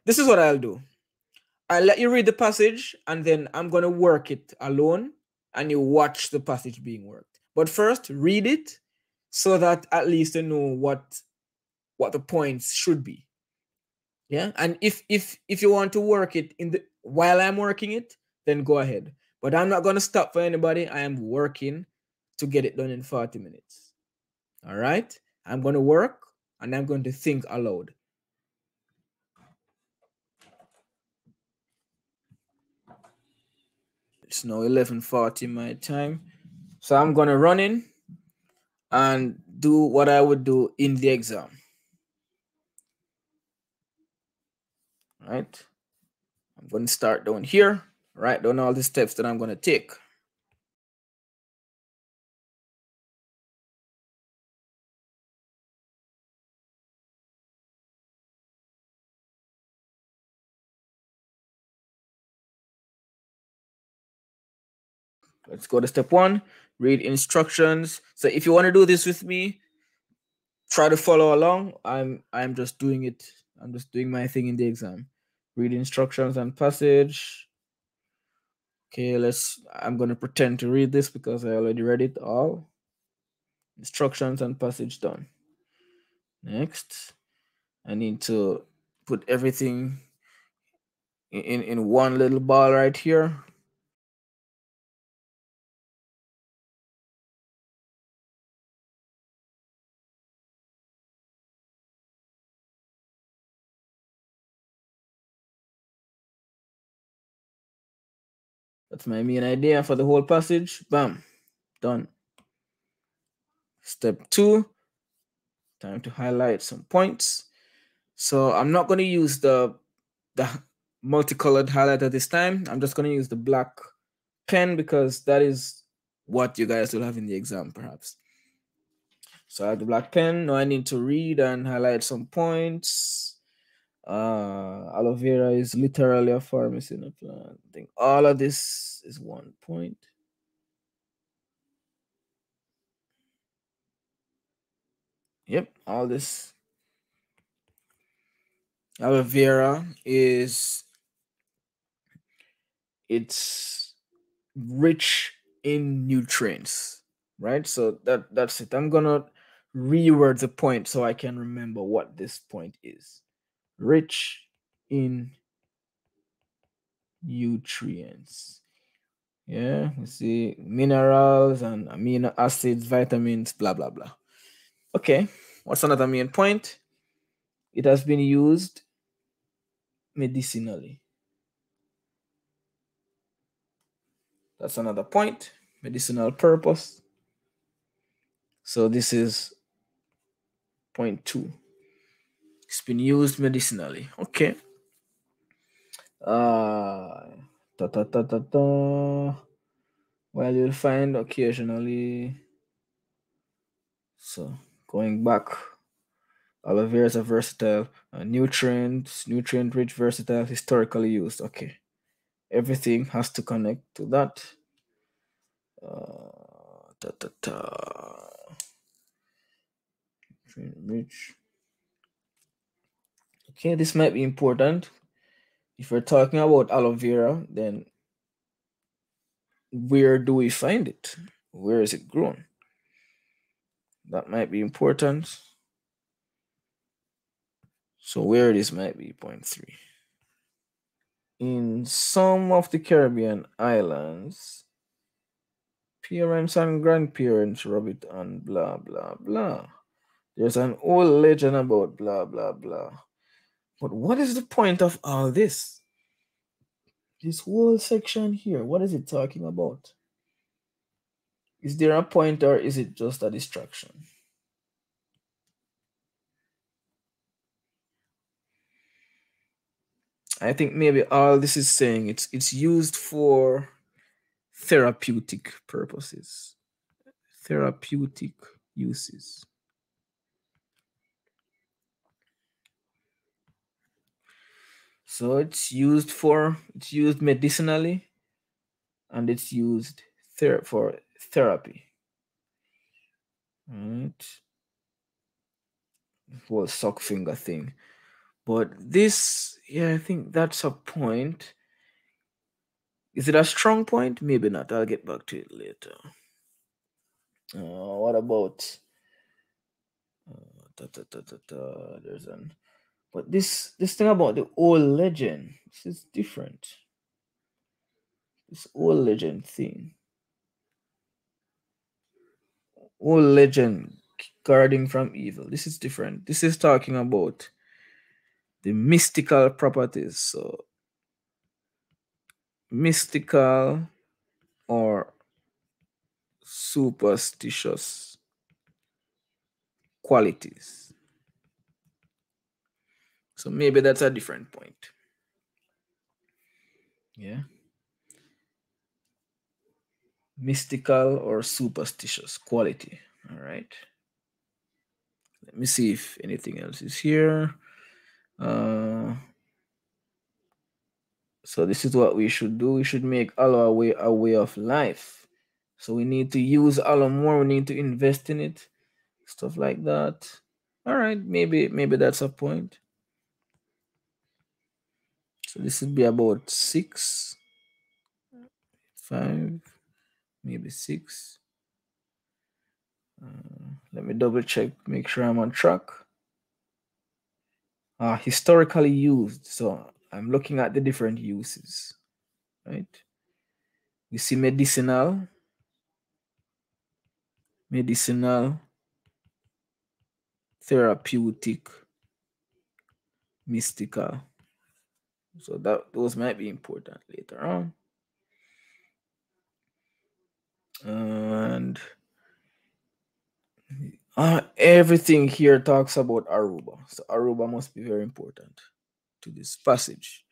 this is what I'll do. I'll let you read the passage, and then I'm going to work it alone, and you watch the passage being worked. But first, read it so that at least you know what the points should be. Yeah, and if you want to work it in the while I'm working it, then go ahead. But I'm not going to stop for anybody. I am working to get it done in 40 minutes. All right? I'm going to work and I'm going to think aloud. It's now 11:40 my time. So I'm going to run in and do what I would do in the exam. All right? I'm going to start down here, write down all the steps that I'm going to take. Let's go to step 1, read instructions. So if you want to do this with me, try to follow along. I'm just doing it. I'm just doing my thing in the exam. Read instructions and passage. Okay, I'm going to pretend to read this because I already read it all. Instructions and passage done. Next, I need to put everything in one little ball right here. That's my main idea for the whole passage. Bam, done. Step 2, time to highlight some points. So I'm not going to use the multicolored highlighter this time. I'm just going to use the black pen because that is what you guys will have in the exam perhaps. So I have the black pen. Now I need to read and highlight some points. Aloe vera is literally a pharmacy in a plant. I think all of this is 1 point. Yep, all this. Aloe vera it's rich in nutrients, right? So that's it. I'm gonna reword the point so I can remember what this point is. Rich in nutrients. Yeah, we see minerals and amino acids, vitamins, blah blah blah. Okay, what's another main point? It has been used medicinally. That's another point. Medicinal purpose. So this is point 2. It's been used medicinally. Okay. Ta ta ta ta ta. Well, you'll find occasionally. So going back, aloe vera is a versatile nutrient-rich, versatile, historically used. Okay, everything has to connect to that. Ta ta ta. Nutrient-rich. Okay, this might be important. If we're talking about aloe vera, then where do we find it? Where is it grown? That might be important. So where this might be point 3. In some of the Caribbean islands, parents and grandparents rub it on blah blah blah. There's an old legend about blah blah blah. But what is the point of all this? This whole section here, what is it talking about? Is there a point or is it just a distraction? I think maybe all this is saying it's used for therapeutic purposes, therapeutic uses. So it's used medicinally, and it's used for therapy. Right? Whole sock finger thing. But this, yeah, I think that's a point. Is it a strong point? Maybe not. I'll get back to it later. What about there's an but this thing about the old legend, this is different. This old legend thing. Old legend guarding from evil. This is different. This is talking about the mystical properties. So mystical or superstitious qualities. So maybe that's a different point. Yeah. Mystical or superstitious quality. All right. Let me see if anything else is here. So this is what we should do. We should make Allah a way of life. So we need to use Allah more. We need to invest in it. Stuff like that. All right, maybe that's a point. So this would be about 6, 5, maybe 6. Let me double check, make sure I'm on track. Historically used. So I'm looking at the different uses, right? You see medicinal, therapeutic, mystical. So those might be important later on. And everything here talks about Aruba. So Aruba must be very important to this passage.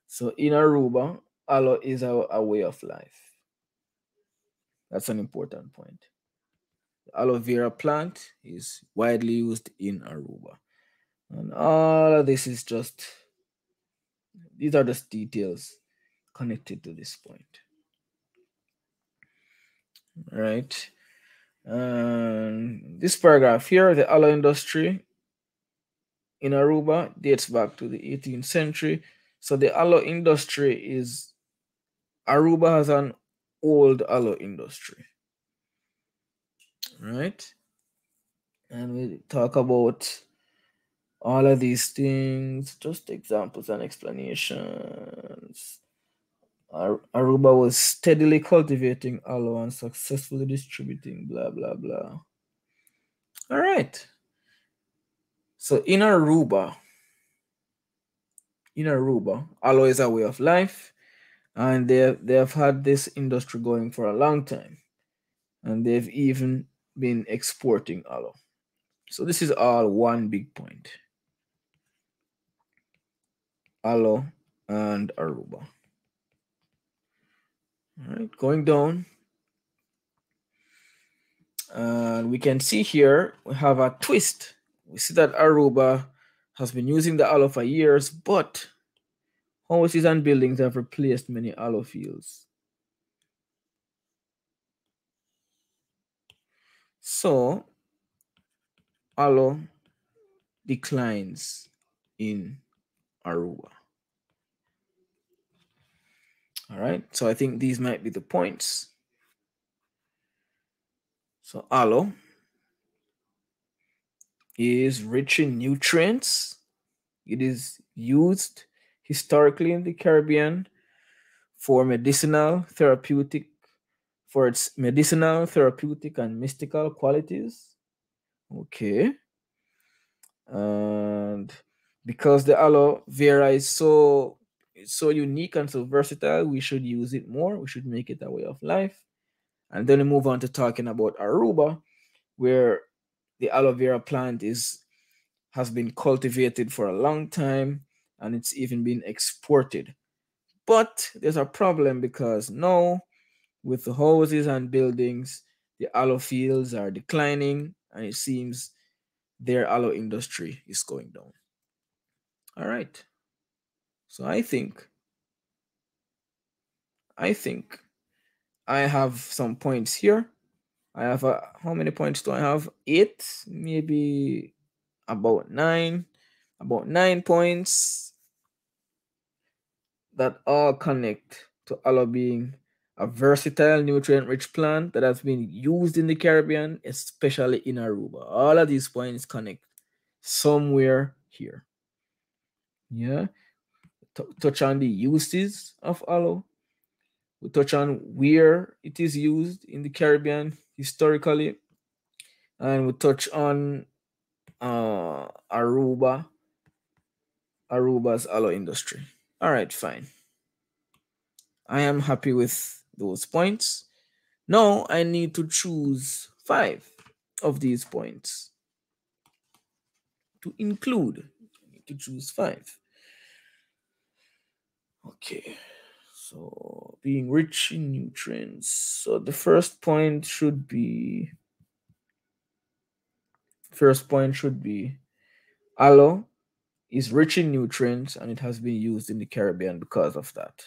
So in Aruba, aloe is a way of life. That's an important point. The aloe vera plant is widely used in Aruba. And all of this is just, these are just details connected to this point. Right? This paragraph here, the aloe industry in Aruba dates back to the 18th century. So the aloe industry is, Aruba has an old aloe industry, right? And we talk about all of these things, just examples and explanations. Aruba was steadily cultivating aloe and successfully distributing blah, blah, blah. All right. So in Aruba, aloe is a way of life, and they have had this industry going for a long time, and they've even been exporting aloe. So this is all one big point. Aloe and Aruba. All right, going down. And we can see here, we have a twist. We see that Aruba has been using the aloe for years, but houses and buildings have replaced many aloe fields. So aloe declines in Aruba. All right, so I think these might be the points. So aloe is rich in nutrients. It is used historically in the Caribbean for its medicinal, therapeutic, and mystical qualities. Okay. And because the aloe vera is so unique and so versatile, we should use it more. We should make it a way of life. And then we move on to talking about Aruba, where the aloe vera plant has been cultivated for a long time, and it's even been exported. But there's a problem, because now with the houses and buildings, the aloe fields are declining, and it seems their aloe industry is going down. All right. So I think I have some points here. I have how many points do I have? 8, maybe about 9. about 9 points that all connect to aloe being a versatile nutrient-rich plant that has been used in the Caribbean, especially in Aruba. All of these points connect somewhere here. Yeah. Touch on the uses of aloe. We touch on where it is used in the Caribbean historically, and we touch on Aruba's aloe industry. All right, fine. I am happy with those points. Now I need to choose 5 of these points to include. I need to choose 5. Okay. So being rich in nutrients. So the first point should be aloe is rich in nutrients and it has been used in the Caribbean because of that.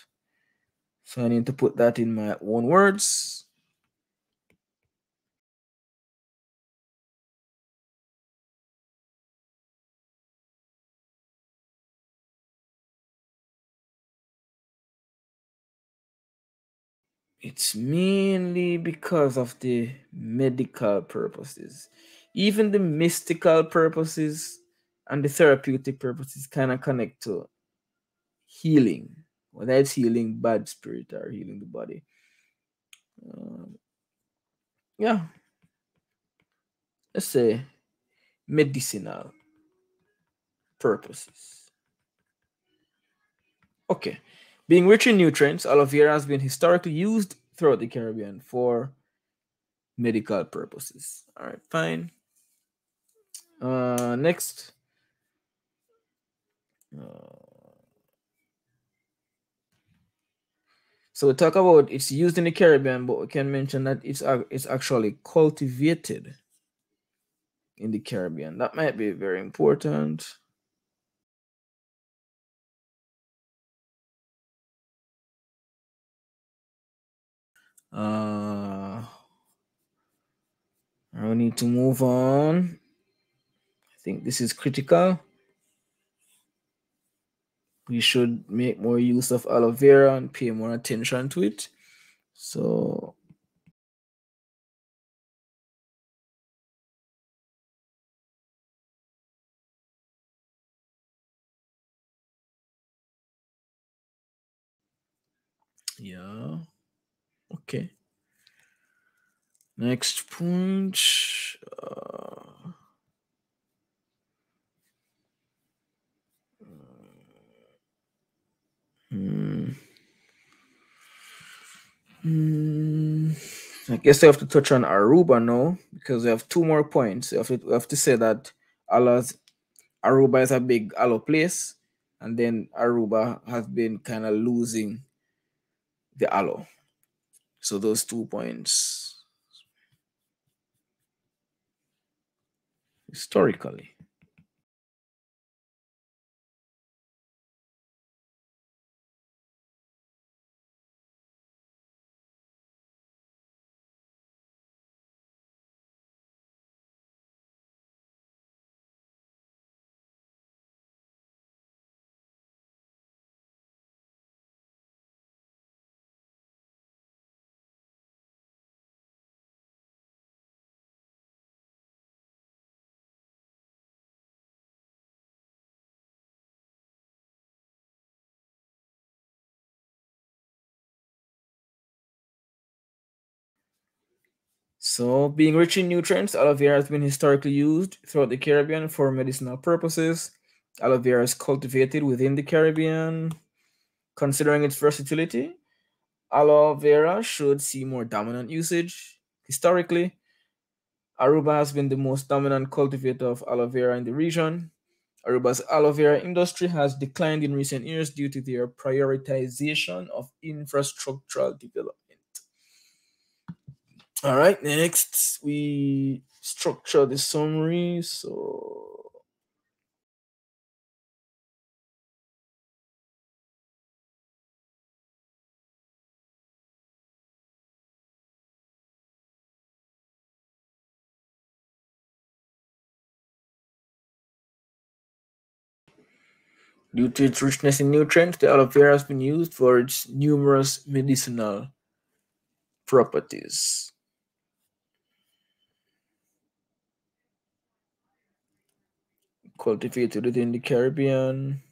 So I need to put that in my own words. It's mainly because of the medical purposes. Even the mystical purposes and the therapeutic purposes kind of connect to healing, whether it's healing bad spirit or healing the body. Um, yeah, let's say medicinal purposes. Okay. Being rich in nutrients, aloe vera has been historically used throughout the Caribbean for medical purposes. All right, fine. Next. Uh, so we talk about it's used in the Caribbean, but we can mention that it's actually cultivated in the Caribbean. That might be very important. Uh, I need to move on. I think this is critical. We should make more use of aloe vera and pay more attention to it. So yeah, okay. Next point. Uh, hmm, hmm, I guess I have to touch on Aruba now because we have 2 more points. We have to say that Allah's Aruba is a big aloe place, and then Aruba has been kind of losing the aloe. So those 2 points historically. So, being rich in nutrients, aloe vera has been historically used throughout the Caribbean for medicinal purposes. Aloe vera is cultivated within the Caribbean. Considering its versatility, aloe vera should see more dominant usage. Historically, Aruba has been the most dominant cultivator of aloe vera in the region. Aruba's aloe vera industry has declined in recent years due to their prioritization of infrastructural development. All right, next we structure the summary. So, Due to its richness in nutrients, the aloe vera has been used for its numerous medicinal properties. Cultivated within the Caribbean.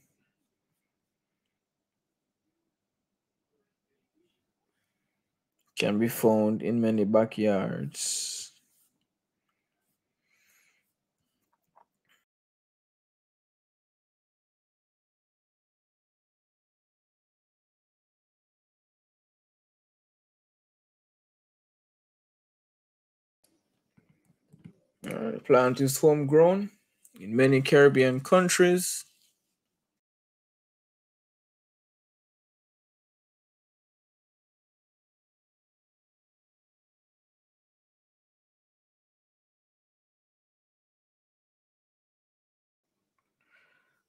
Can be found in many backyards. The plant is homegrown in many Caribbean countries.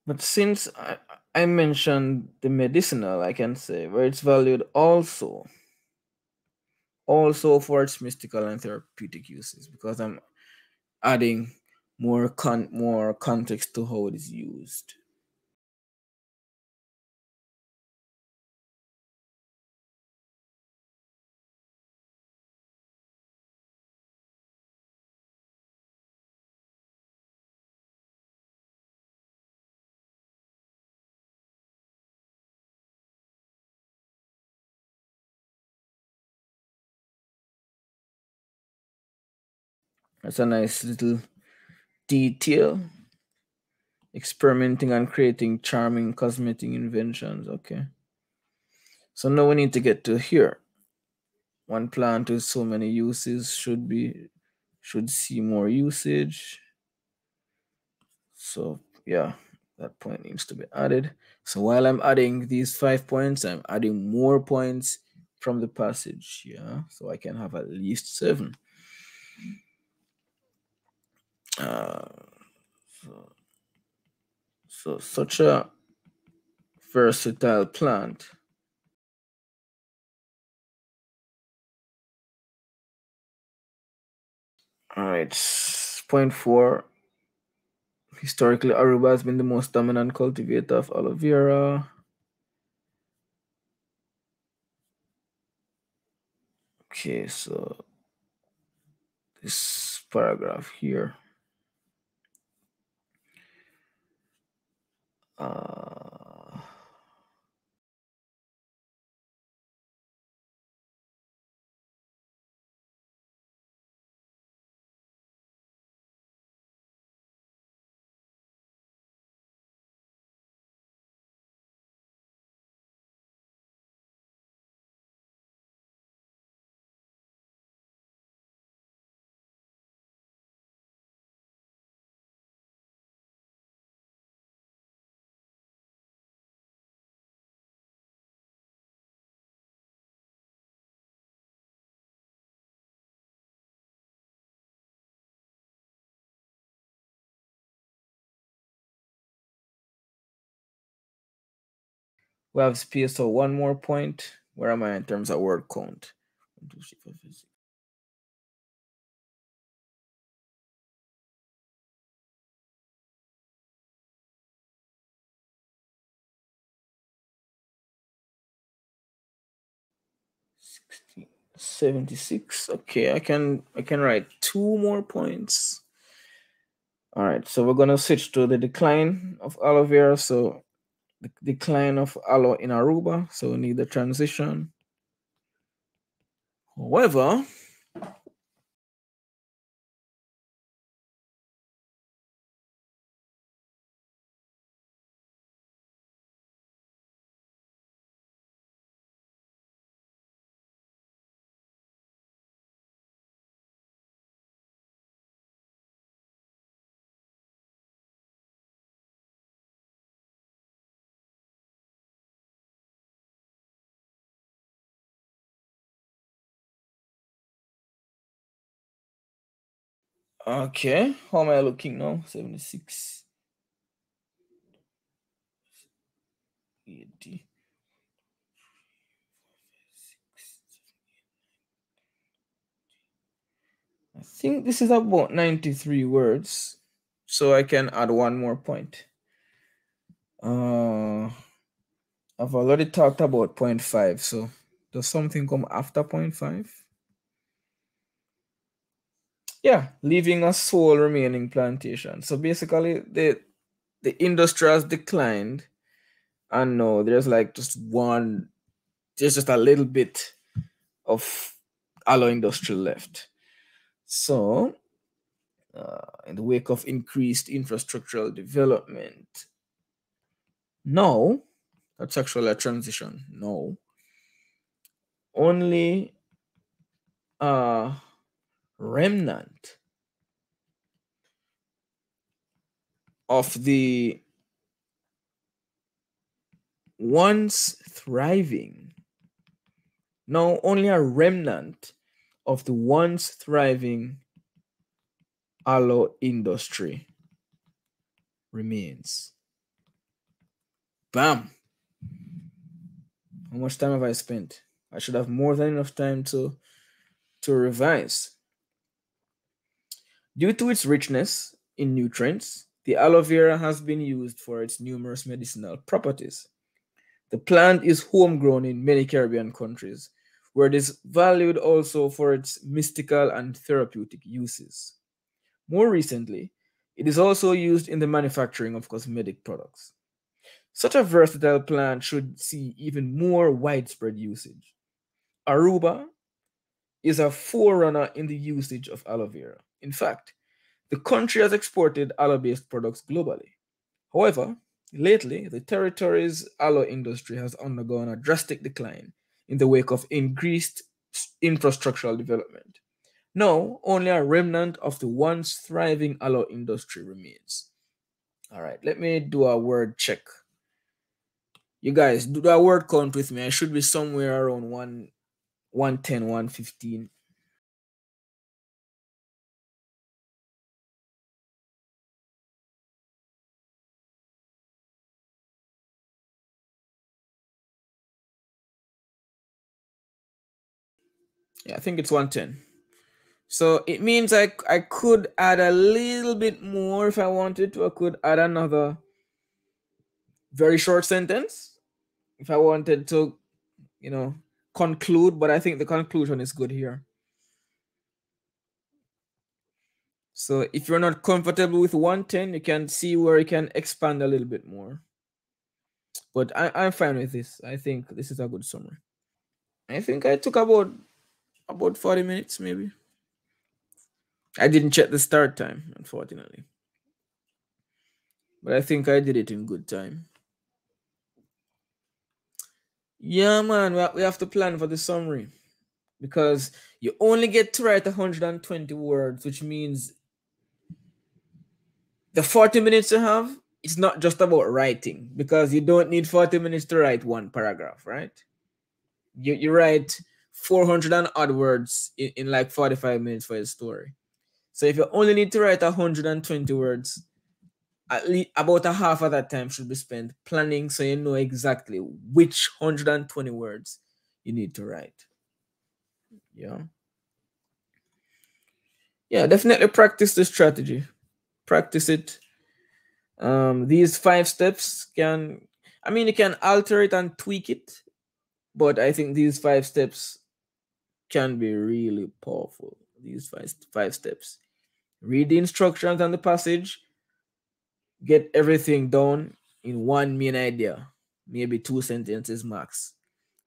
But since I mentioned the medicinal, I can say where it's valued also for its mystical and therapeutic uses, because I'm adding more context to how it is used. That's a nice little detail. Experimenting and creating charming cosmetic inventions. Okay. So now we need to get to here. One plant with so many uses should see more usage. So yeah, that point needs to be added. So while I'm adding these 5 points, I'm adding more points from the passage. Yeah, so I can have at least 7. Uh, so, so such a versatile plant. All right, point 4. Historically, Aruba has been the most dominant cultivator of aloe vera. Okay, so this paragraph here. Uh, we have space for one more point. Where am I in terms of word count? 1, 2, 3, 4, 5, 6. 60, 76. Okay, I can write 2 more points. All right, so we're gonna switch to the decline of aloe vera. So the decline of aloe in Aruba. So we need the transition. However, okay, how am I looking now? 76, 80. I think this is about 93 words. So I can add one more point. I've already talked about 0.5, so does something come after 0.5? Yeah, leaving a sole remaining plantation. So basically, the industry has declined, and no, there's like there's just a little bit of alloy industry left. So, in the wake of increased infrastructural development, no, that's actually a transition. No, only a remnant of the once thriving, no, only a remnant of the once thriving alloy industry remains. Bam! How much time have I spent? I should have more than enough time to revise. Due to its richness in nutrients, the aloe vera has been used for its numerous medicinal properties. The plant is homegrown in many Caribbean countries, where it is valued also for its mystical and therapeutic uses. More recently, it is also used in the manufacturing of cosmetic products. Such a versatile plant should see even more widespread usage. Aruba is a forerunner in the usage of aloe vera. In fact, the country has exported aloe-based products globally. However, lately, the territory's aloe industry has undergone a drastic decline in the wake of increased infrastructural development. Now, only a remnant of the once thriving aloe industry remains. All right, let me do a word check. You guys, do a word count with me. I should be somewhere around 110, 115. Yeah, I think it's 110. So it means I could add a little bit more if I wanted to. I could add another very short sentence if I wanted to, you know, conclude, but I think the conclusion is good here. So if you're not comfortable with 110, you can see where you can expand a little bit more. But I'm fine with this. I think this is a good summary. I think I took about 40 minutes maybe. I didn't check the start time, unfortunately. But I think I did it in good time. Yeah, man, we have to plan for the summary because you only get to write 120 words, which means the 40 minutes you have, it's not just about writing because you don't need 40 minutes to write one paragraph, right? You write 400 and odd words in like 45 minutes for a story. So if you only need to write 120 words, at least about a half of that time should be spent planning so you know exactly which 120 words you need to write. Yeah. Yeah, definitely practice the strategy. Practice it. These 5 steps you can alter it and tweak it, but I think these 5 steps can be really powerful. These five steps. Read the instructions on the passage, get everything down in one main idea, maybe 2 sentences max.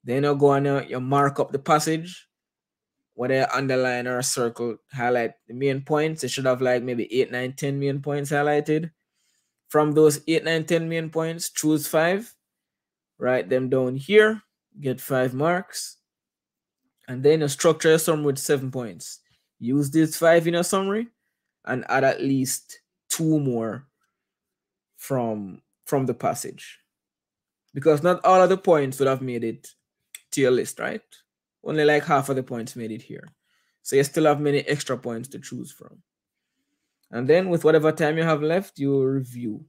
Then you go on, you mark up the passage, whether you underline or circle, highlight the main points. You should have like maybe 8, 9, 10 main points highlighted. From those 8, 9, 10 main points, choose 5, write them down here, get 5 marks, and then you structure your summary with 7 points. Use these 5 in your summary and add at least 2 more from the passage. Because not all of the points would have made it to your list, right? Only like half of the points made it here. So you still have many extra points to choose from. And then with whatever time you have left, you review.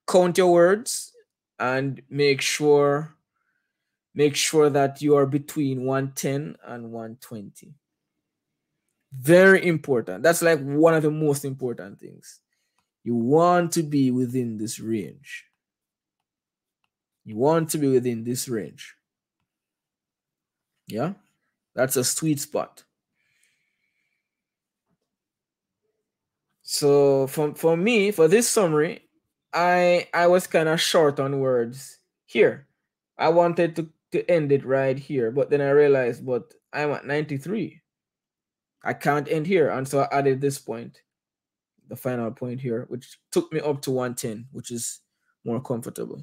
Count your words and make sure that you are between 110 and 120. Very important. That's like one of the most important things. You want to be within this range. You want to be within this range. Yeah, that's a sweet spot. So for me, for this summary, I was kind of short on words here. I wanted to end it right here, but then I realized, but I'm at 93. I can't end here. And so I added this point, the final point here, which took me up to 110, which is more comfortable.